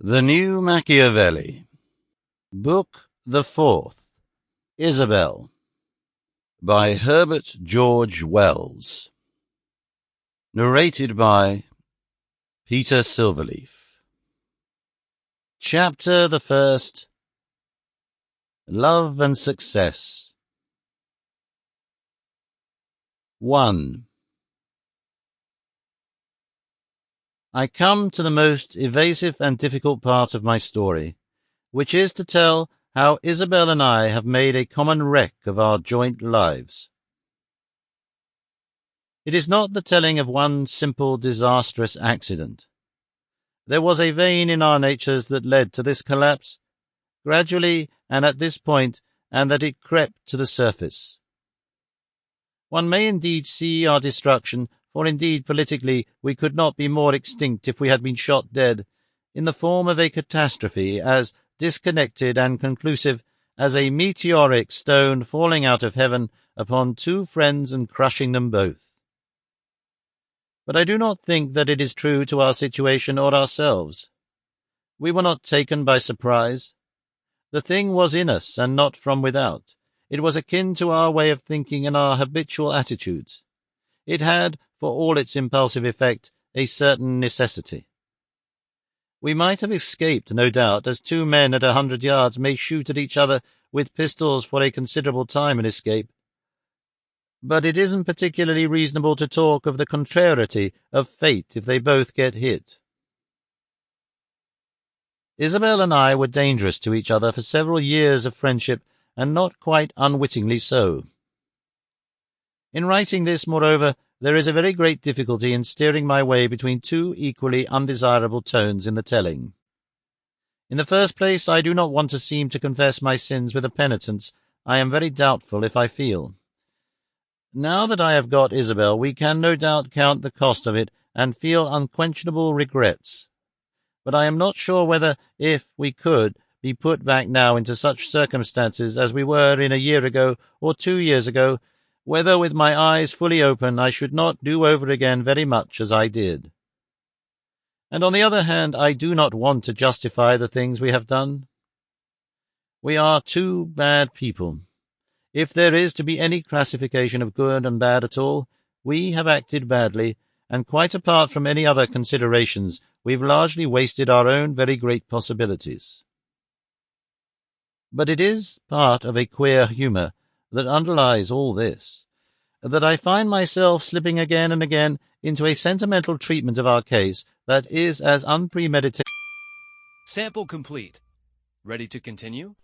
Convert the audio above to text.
The New Machiavelli. Book the Fourth. Isabel. By Herbert George Wells. Narrated by Peter Silverleaf. Chapter the First. Love and Success. 1. I come to the most evasive and difficult part of my story, which is to tell how Isabel and I have made a common wreck of our joint lives. It is not the telling of one simple disastrous accident. There was a vein in our natures that led to this collapse, gradually and at this point, and that it crept to the surface. One may indeed see our destruction, for indeed politically we could not be more extinct if we had been shot dead, in the form of a catastrophe as disconnected and conclusive as a meteoric stone falling out of heaven upon two friends and crushing them both. But I do not think that it is true to our situation or ourselves. We were not taken by surprise. The thing was in us and not from without. It was akin to our way of thinking and our habitual attitudes. It had, for all its impulsive effect, a certain necessity. We might have escaped, no doubt, as two men at 100 yards may shoot at each other with pistols for a considerable time and escape. But it isn't particularly reasonable to talk of the contrariety of fate if they both get hit. Isabel and I were dangerous to each other for several years of friendship, and not quite unwittingly so. In writing this, moreover, there is a very great difficulty in steering my way between two equally undesirable tones in the telling. In the first place, I do not want to seem to confess my sins with a penitence I am very doubtful if I feel. Now that I have got Isabel, we can no doubt count the cost of it and feel unquenchable regrets. But I am not sure whether, if we could, be put back now into such circumstances as we were in a year ago or 2 years ago, whether with my eyes fully open I should not do over again very much as I did. And on the other hand, I do not want to justify the things we have done. We are two bad people. If there is to be any classification of good and bad at all, we have acted badly, and quite apart from any other considerations, we've largely wasted our own very great possibilities. But it is part of a queer humour that underlies all this, that I find myself slipping again and again into a sentimental treatment of our case that is as unpremeditated. Sample complete. Ready to continue?